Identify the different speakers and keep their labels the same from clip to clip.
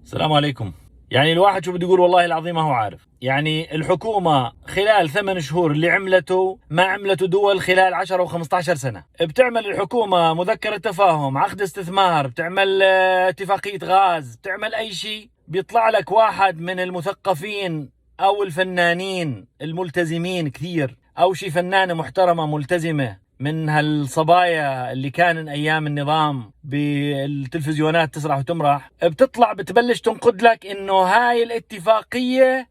Speaker 1: السلام عليكم. يعني الواحد شو بده يقول، والله العظيم ما هو عارف. يعني الحكومة خلال 8 شهور اللي عملته ما عملته دول خلال 10 و15 سنة. بتعمل الحكومة مذكرة تفاهم، عقد استثمار، بتعمل اتفاقية غاز، بتعمل أي شيء، بيطلع لك واحد من المثقفين أو الفنانين الملتزمين كثير، أو شي فنانة محترمة ملتزمة من هالصبايا اللي كان ايام النظام بالتلفزيونات تسرح وتمرح، بتطلع بتبلش تنقد لك انه هاي الاتفاقية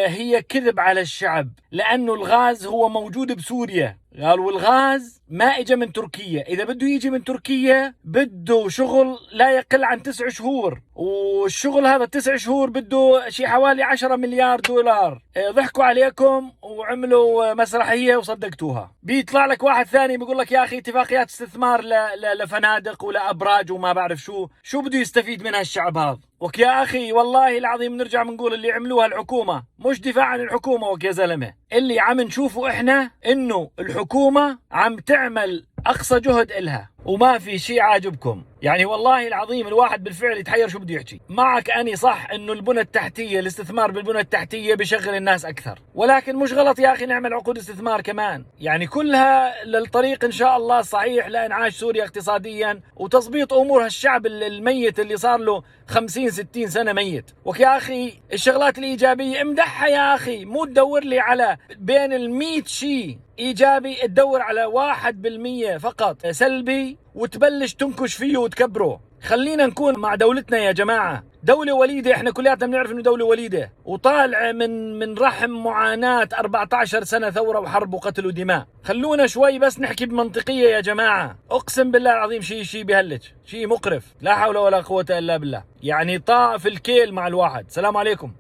Speaker 1: هي كذب على الشعب، لانه الغاز هو موجود بسوريا. قالوا الغاز ما اجى من تركيا، اذا بده يجي من تركيا بده شغل لا يقل عن 9 شهور، والشغل هذا 9 شهور بده شي حوالي 10 مليار دولار. ضحكوا عليكم وعملوا مسرحية وصدقتوها. بيطلع لك واحد ثاني بيقول لك يا اخي اتفاقيات استثمار لفنادق ولا ابراج وما بعرف شو بده يستفيد منها الشعب هذا. وك يا اخي والله العظيم نرجع بنقول اللي عملوها الحكومة مش دفاع عن الحكومة. وك يا زلمة، اللي عم نشوفه احنا انه الحكومة عم تعمل اقصى جهد إلها وما في شيء عاجبكم. يعني والله العظيم الواحد بالفعل يتحير شو بده يحكي. معك اني صح انه البنى التحتية، الاستثمار بالبنى التحتية بيشغل الناس اكثر، ولكن مش غلط يا اخي نعمل عقود استثمار كمان، يعني كلها للطريق ان شاء الله صحيح لانعاش سوريا اقتصاديا وتظبيط امور هالشعب الميت اللي صار له 50 60 سنة ميت. ويا اخي الشغلات الايجابية امدحها يا اخي، مو تدور لي على بين 100 شيء ايجابي تدور على 1% فقط سلبي وتبلش تنكش فيه وتكبره. خلينا نكون مع دولتنا يا جماعة، دولة وليدة، احنا كلياتنا بنعرف انه دولة وليدة وطالعة من رحم معاناة 14 سنة ثورة وحرب وقتل ودماء. خلونا شوي بس نحكي بمنطقية يا جماعة. اقسم بالله العظيم شيء بهلج، شيء مقرف، لا حول ولا قوة الا بالله. يعني طاف الكيل مع الواحد. سلام عليكم.